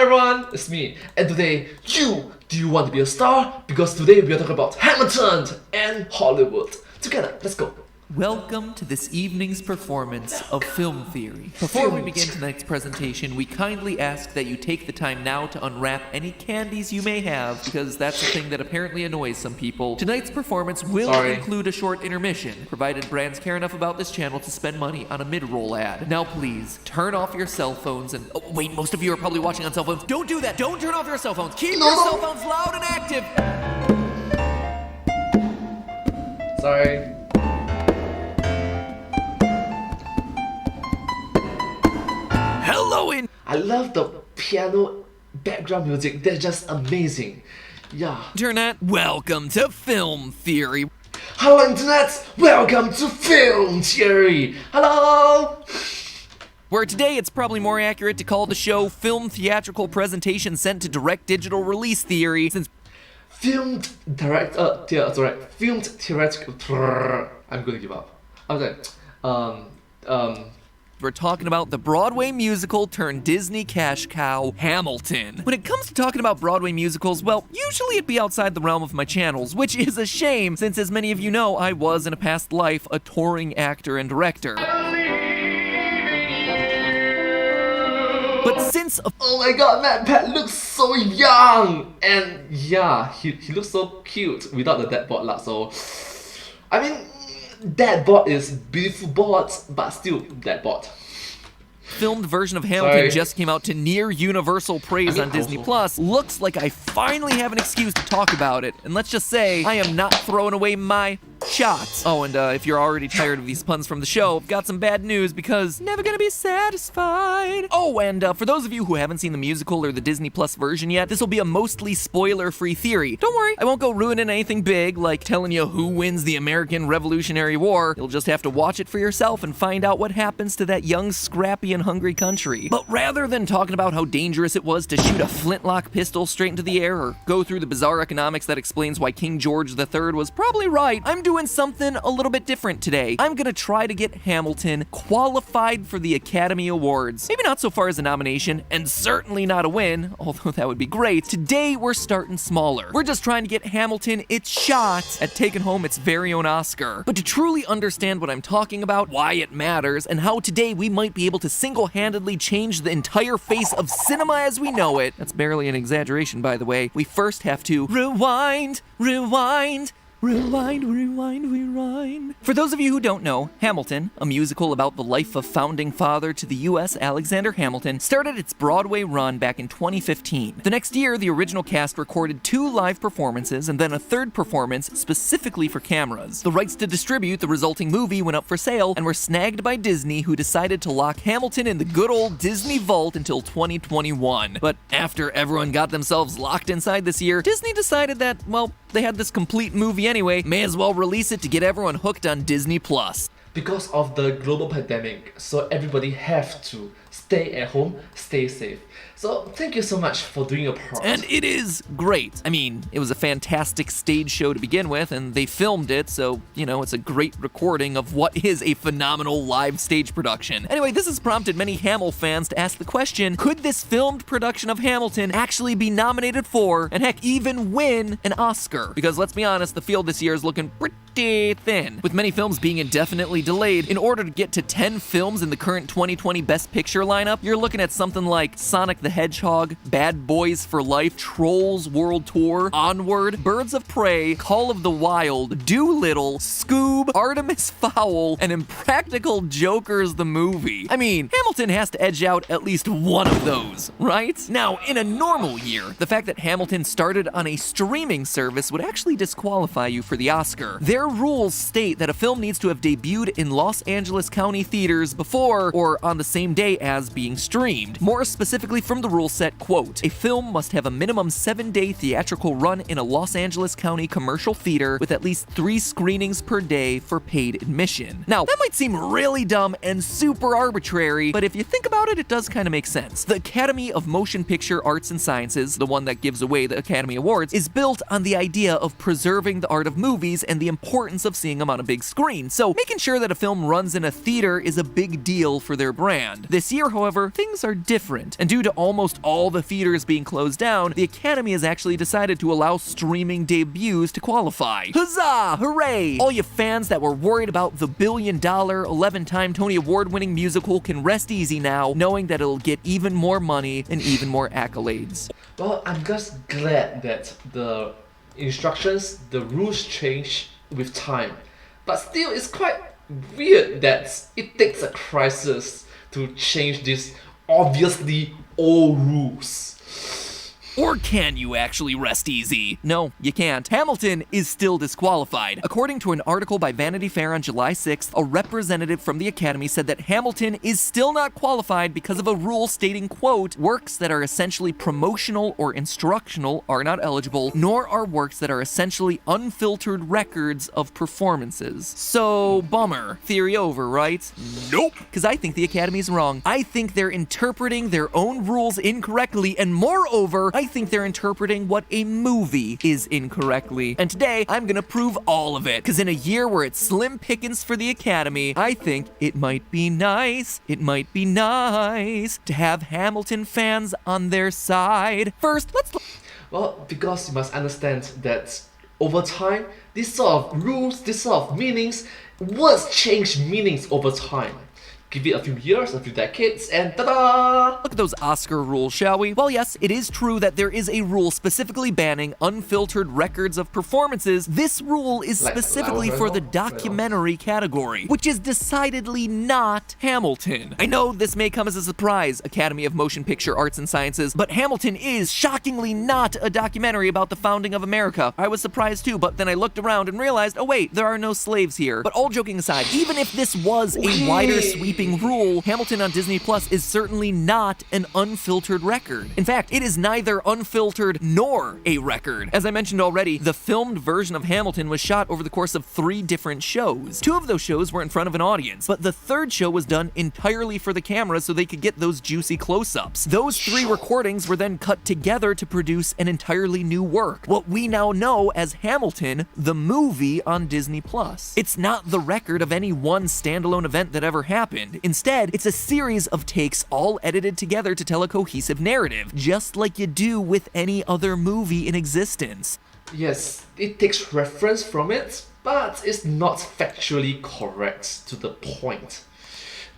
everyone, it's me, and today, do you want to be a star? Because today we are talking about Hamilton and Hollywood. Together, let's go. Welcome to this evening's performance of Film Theory. Before we begin tonight's presentation, we kindly ask that you take the time now to unwrap any candies you may have, because that's a thing that apparently annoys some people. Tonight's performance will include a short intermission, provided brands care enough about this channel to spend money on a mid-roll ad. Now please, turn off your cell phones and... Oh, wait, most of you are probably watching on cell phones. Don't do that! Don't turn off your cell phones! Keep your cell phones loud and active! Sorry. Hello in... I love the piano background music, that's just amazing. Yeah. Internet, welcome to Film Theory. Hello Internet, welcome to Film Theory. Hello! Where today it's probably more accurate to call the show Film Theatrical Presentation Sent to Direct Digital Release Theory, since... Filmed theoretical... I'm gonna give up. Okay. We're talking about the Broadway musical turned Disney cash cow, Hamilton. When it comes to talking about Broadway musicals, well, usually it'd be outside the realm of my channels, which is a shame, since as many of you know, I was in a past life a touring actor and director. But since... Oh my god, Matt Pat looks so young! And yeah, he looks so cute without the dad bod lah, so... I mean, that bod is beautiful bod, but still that bod. Filmed version of Hamilton just came out to near universal praise on Disney Plus. Looks like I finally have an excuse to talk about it. And let's just say, I am not throwing away my shots. Oh, and if you're already tired of these puns from the show, I've got some bad news because never gonna be satisfied. Oh, and for those of you who haven't seen the musical or the Disney Plus version yet, this will be a mostly spoiler-free theory. Don't worry, I won't go ruining anything big, like telling you who wins the American Revolutionary War. You'll just have to watch it for yourself and find out what happens to that young, scrappy, and hungry country. But rather than talking about how dangerous it was to shoot a flintlock pistol straight into the air or go through the bizarre economics that explains why King George III was probably right, I'm doing something a little bit different today. I'm gonna try to get Hamilton qualified for the Academy Awards. Maybe not so far as a nomination, and certainly not a win, although that would be great. Today, we're starting smaller. We're just trying to get Hamilton its shot at taking home its very own Oscar. But to truly understand what I'm talking about, why it matters, and how today we might be able to single-handedly change the entire face of cinema as we know it, that's barely an exaggeration, by the way, we first have to rewind. For those of you who don't know, Hamilton, a musical about the life of founding father to the U.S., Alexander Hamilton, started its Broadway run back in 2015. The next year, the original cast recorded 2 live performances and then a 3rd performance specifically for cameras. The rights to distribute the resulting movie went up for sale and were snagged by Disney, who decided to lock Hamilton in the good old Disney vault until 2021. But after everyone got themselves locked inside this year, Disney decided that, well, they had this complete movie anyway, may as well release it to get everyone hooked on Disney Plus. Because of the global pandemic, so everybody have to stay at home, stay safe. So thank you so much for doing your part. And it is great. I mean, it was a fantastic stage show to begin with, and they filmed it, so, you know, it's a great recording of what is a phenomenal live stage production. Anyway, this has prompted many Hamil fans to ask the question, could this filmed production of Hamilton actually be nominated for, and heck, even win an Oscar? Because let's be honest, the field this year is looking pretty thin, with many films being indefinitely delayed. In order to get to 10 films in the current 2020 Best Picture lineup, you're looking at something like Sonic the Hedgehog, Bad Boys for Life, Trolls World Tour, Onward, Birds of Prey, Call of the Wild, Doolittle, Scoob, Artemis Fowl, and Impractical Jokers the movie. I mean, Hamilton has to edge out at least one of those, right? Now, in a normal year, the fact that Hamilton started on a streaming service would actually disqualify you for the Oscar. Their rules state that a film needs to have debuted in Los Angeles County theaters before or on the same day as being streamed. More specifically from the rule set, quote, a film must have a minimum 7-day theatrical run in a Los Angeles County commercial theater with at least 3 screenings per day for paid admission. Now, that might seem really dumb and super arbitrary, but if you think about it, it does kind of make sense. The Academy of Motion Picture Arts and Sciences, the one that gives away the Academy Awards, is built on the idea of preserving the art of movies and the importance importance of seeing them on a big screen, so making sure that a film runs in a theater is a big deal for their brand. This year, however, things are different, and due to almost all the theaters being closed down, the Academy has actually decided to allow streaming debuts to qualify. Huzzah! Hooray! All you fans that were worried about the billion-dollar, 11-time Tony Award-winning musical can rest easy now, knowing that it'll get even more money and even more accolades. Well, I'm just glad that the instructions, the rules change with time. But still, it's quite weird that it takes a crisis to change these obviously old rules. Or can you actually rest easy? No, you can't. Hamilton is still disqualified. According to an article by Vanity Fair on July 6th, a representative from the Academy said that Hamilton is still not qualified because of a rule stating, quote, works that are essentially promotional or instructional are not eligible, nor are works that are essentially unfiltered records of performances. So, bummer. Theory over, right? Nope. Because I think the Academy's wrong. I think they're interpreting their own rules incorrectly, and moreover, I think they're interpreting what a movie is incorrectly. And today, I'm gonna prove all of it, because in a year where it's slim pickings for the Academy, I think it might be nice to have Hamilton fans on their side. First, Well, because you must understand that over time, these sort of rules, these sort of meanings, words change meanings over time. Give it a few years, a few decades, and ta-da! Look at those Oscar rules, shall we? Well, yes, it is true that there is a rule specifically banning unfiltered records of performances. This rule is specifically for the documentary category, which is decidedly not Hamilton. I know this may come as a surprise, Academy of Motion Picture Arts and Sciences, but Hamilton is shockingly not a documentary about the founding of America. I was surprised too, but then I looked around and realized, oh wait, there are no slaves here. But all joking aside, even if this was a wider sweeping rule, Hamilton on Disney Plus is certainly not an unfiltered record. In fact, it is neither unfiltered nor a record. As I mentioned already, the filmed version of Hamilton was shot over the course of 3 different shows. 2 of those shows were in front of an audience, but the 3rd show was done entirely for the camera so they could get those juicy close-ups. Those 3 recordings were then cut together to produce an entirely new work, what we now know as Hamilton, the movie on Disney Plus. It's not the record of any one standalone event that ever happened. Instead, it's a series of takes all edited together to tell a cohesive narrative, just like you do with any other movie in existence. Yes, it takes reference from it, but it's not factually correct to the point.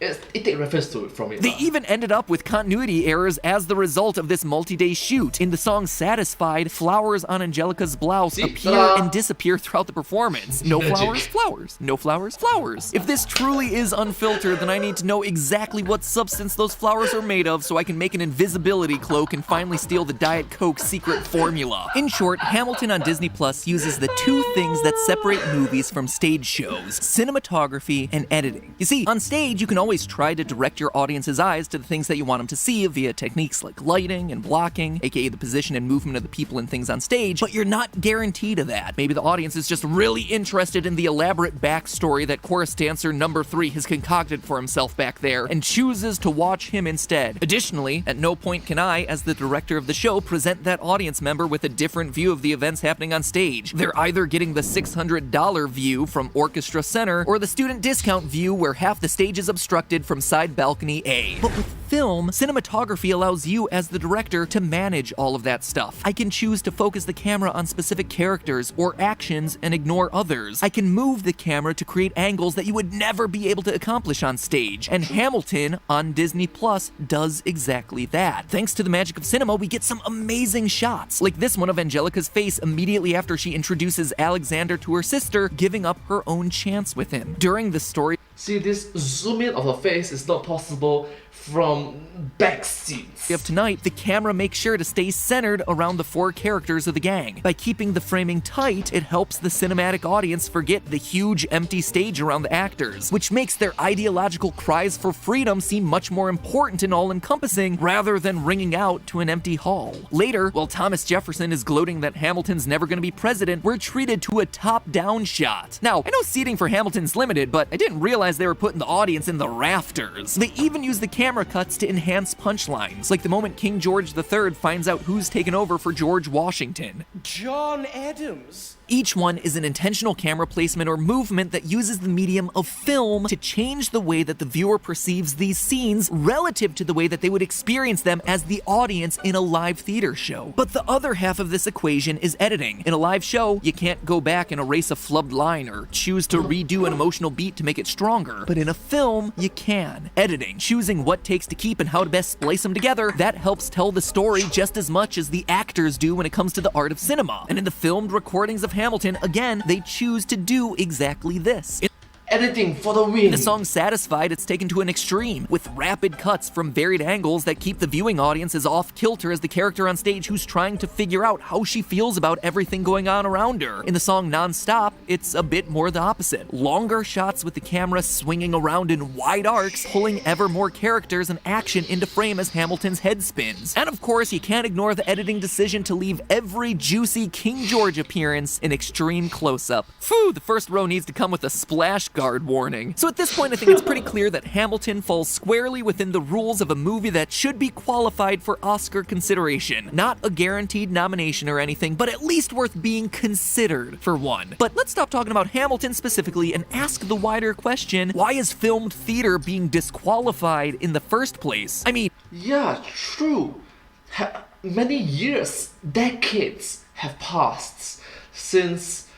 It takes reference to it from it. They even ended up with continuity errors as the result of this multi-day shoot. In the song Satisfied, flowers on Angelica's blouse appear and disappear throughout the performance. No flowers, flowers. No flowers, flowers. If this truly is unfiltered, then I need to know exactly what substance those flowers are made of so I can make an invisibility cloak and finally steal the Diet Coke secret formula. In short, Hamilton on Disney Plus uses the 2 things that separate movies from stage shows: cinematography and editing. You see, on stage, you can always try to direct your audience's eyes to the things that you want them to see via techniques like lighting and blocking, aka the position and movement of the people and things on stage, but you're not guaranteed of that. Maybe the audience is just really interested in the elaborate backstory that chorus dancer number 3 has concocted for himself back there and chooses to watch him instead. Additionally, at no point can I, as the director of the show, present that audience member with a different view of the events happening on stage. They're either getting the $600 view from Orchestra Center or the student discount view where half the stage is obstructed from side balcony A. But with film, cinematography allows you as the director to manage all of that stuff. I can choose to focus the camera on specific characters or actions and ignore others. I can move the camera to create angles that you would never be able to accomplish on stage. And Hamilton on Disney Plus does exactly that. Thanks to the magic of cinema, we get some amazing shots, like this one of Angelica's face immediately after she introduces Alexander to her sister, giving up her own chance with him. During the story, see, this zoom in of her face is not possible from back seats. Of tonight, the camera makes sure to stay centered around the 4 characters of the gang. By keeping the framing tight, it helps the cinematic audience forget the huge empty stage around the actors, which makes their ideological cries for freedom seem much more important and all-encompassing rather than ringing out to an empty hall. Later, while Thomas Jefferson is gloating that Hamilton's never going to be president, we're treated to a top-down shot. Now, I know seating for Hamilton's limited, but I didn't realize they were putting the audience in the rafters. They even use the camera cuts to enhance punchlines, like the moment King George III finds out who's taken over for George Washington. John Adams? Each one is an intentional camera placement or movement that uses the medium of film to change the way that the viewer perceives these scenes relative to the way that they would experience them as the audience in a live theater show. But the other half of this equation is editing. In a live show, you can't go back and erase a flubbed line or choose to redo an emotional beat to make it stronger. But in a film, you can. Editing, choosing what takes to keep and how to best splice them together, that helps tell the story just as much as the actors do when it comes to the art of cinema. And in the filmed recordings of Hamilton, again, they choose to do exactly this. Editing for the win. In the song Satisfied, it's taken to an extreme, with rapid cuts from varied angles that keep the viewing audience as off-kilter as the character on stage who's trying to figure out how she feels about everything going on around her. In the song Non-Stop, it's a bit more the opposite. Longer shots with the camera swinging around in wide arcs, pulling ever more characters and action into frame as Hamilton's head spins. And of course, you can't ignore the editing decision to leave every juicy King George appearance in extreme close-up. Phew, the first row needs to come with a splash guard warning. So at this point, I think it's pretty clear that Hamilton falls squarely within the rules of a movie that should be qualified for Oscar consideration. Not a guaranteed nomination or anything, but at least worth being considered for one. But let's stop talking about Hamilton specifically and ask the wider question, why is filmed theater being disqualified in the first place? I mean, Yeah, true. Many years, decades have passed since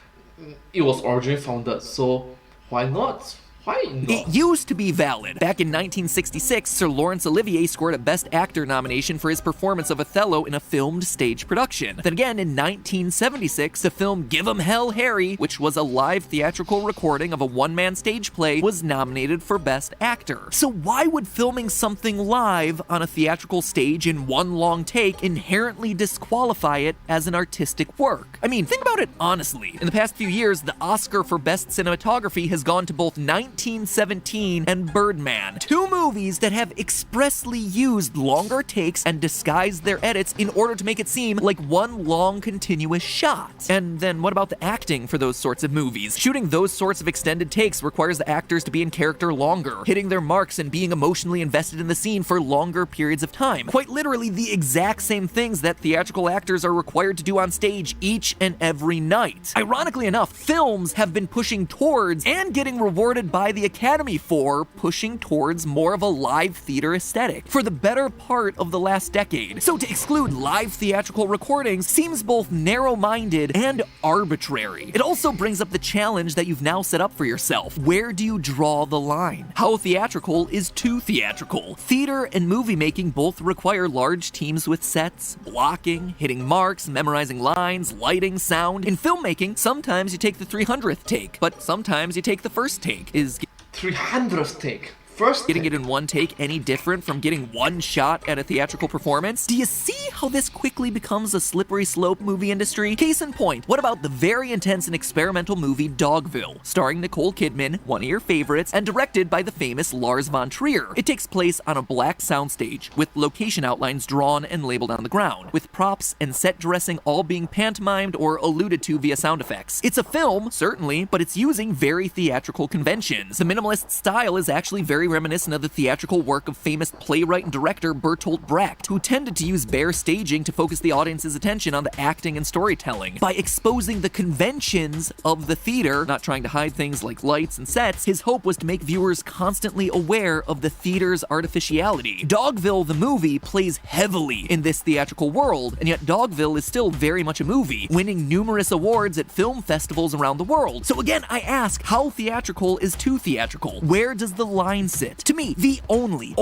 it was originally founded, so why not? Why not? it used to be valid. Back in 1966, Sir Laurence Olivier scored a Best Actor nomination for his performance of Othello in a filmed stage production. Then again, in 1976, the film Give 'Em Hell, Harry, which was a live theatrical recording of a one-man stage play, was nominated for Best Actor. So why would filming something live on a theatrical stage in one long take inherently disqualify it as an artistic work? I mean, think about it honestly. In the past few years, the Oscar for Best Cinematography has gone to both 1917 and Birdman, two movies that have expressly used longer takes and disguised their edits in order to make it seem like one long continuous shot. And then what about the acting for those sorts of movies? Shooting those sorts of extended takes requires the actors to be in character longer, hitting their marks and being emotionally invested in the scene for longer periods of time. Quite literally the exact same things that theatrical actors are required to do on stage each and every night. Ironically enough, films have been pushing towards and getting rewarded by the Academy for pushing towards more of a live theater aesthetic for the better part of the last decade. So to exclude live theatrical recordings seems both narrow-minded and arbitrary. It also brings up the challenge that you've now set up for yourself. Where do you draw the line? How theatrical is too theatrical? Theater and movie making both require large teams with sets, blocking, hitting marks, memorizing lines, lighting, sound. In filmmaking, sometimes you take the 300th take, but sometimes you take the first take. Is 300th take. First getting take. it in one take any different from getting one shot at a theatrical performance? Do you see how this quickly becomes a slippery slope movie industry? Case in point, what about the very intense and experimental movie Dogville, starring Nicole Kidman, one of your favorites, and directed by the famous Lars von Trier? It takes place on a black soundstage, with location outlines drawn and labeled on the ground, with props and set dressing all being pantomimed or alluded to via sound effects. It's a film, certainly, but it's using very theatrical conventions. The minimalist style is actually very reminiscent of the theatrical work of famous playwright and director Bertolt Brecht, who tended to use bare staging to focus the audience's attention on the acting and storytelling. By exposing the conventions of the theater, not trying to hide things like lights and sets, his hope was to make viewers constantly aware of the theater's artificiality. Dogville, the movie, plays heavily in this theatrical world, and yet Dogville is still very much a movie, winning numerous awards at film festivals around the world. So again, I ask, how theatrical is too theatrical? Where does the line sit? To me, the only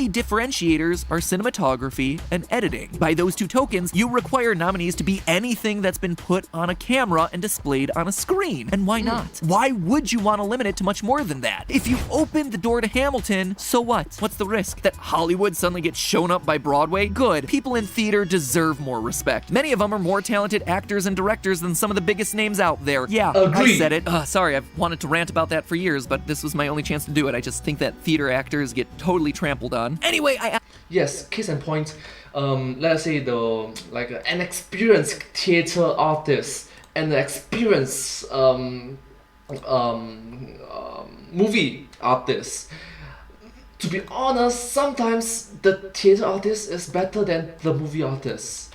differentiators are cinematography and editing. By those two tokens, you require nominees to be anything that's been put on a camera and displayed on a screen. And why not? Why would you want to limit it to much more than that? If you open the door to Hamilton, so what? What's the risk? That Hollywood suddenly gets shown up by Broadway? Good. People in theater deserve more respect. Many of them are more talented actors and directors than some of the biggest names out there. Yeah, Agreed. I said it. Sorry, I've wanted to rant about that for years, but this was my only chance to do it. I just think that theater actors get totally trampled on. Anyway, Yes, case in point, let's say an experienced theater artist and an experienced movie artist. To be honest, sometimes the theater artist is better than the movie artist.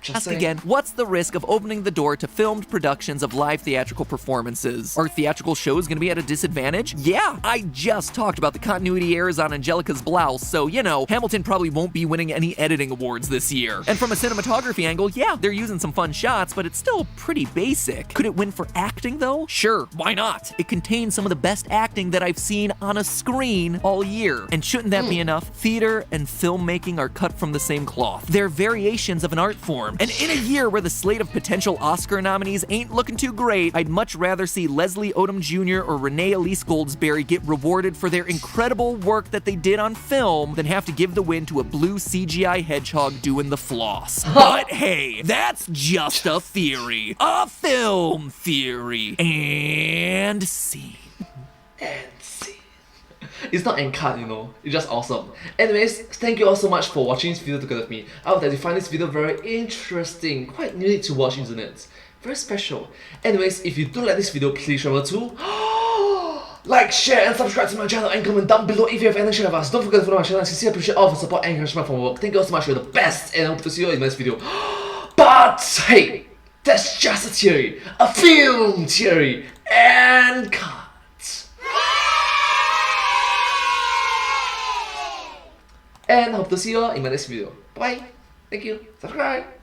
Just Ask saying. again, what's the risk of opening the door to filmed productions of live theatrical performances? Are theatrical shows gonna be at a disadvantage? Yeah, I just talked about the continuity errors on Angelica's blouse, so you know, Hamilton probably won't be winning any editing awards this year. And from a cinematography angle, yeah, they're using some fun shots, but it's still pretty basic. Could it win for acting though? Sure, why not? It contains some of the best acting that I've seen on a screen all year. And shouldn't that be enough? Theater and filmmaking are cut from the same cloth. They're variations of an art form. And in a year where the slate of potential Oscar nominees ain't looking too great, I'd much rather see Leslie Odom Jr. or Renee Elise Goldsberry get rewarded for their incredible work that they did on film than have to give the win to a blue CGI hedgehog doing the floss. But hey, that's just a theory. A film theory. And scene. And see. It's not uncut, you know. It's just awesome. Anyways, thank you all so much for watching this video together with me. I hope that you find this video very interesting, quite unique to watch, isn't it? Very special. Anyways, if you do like this video, please remember to like, share, and subscribe to my channel and comment down below if you have anything to share with us. Don't forget to follow my channel. I sincerely appreciate all of the support and encouragement from my work. Thank you all so much. You're the best, and I hope to see you in the next video. But hey, that's just a theory, a film theory, and cut. And I hope to see you all in my next video. Bye. Thank you. Subscribe.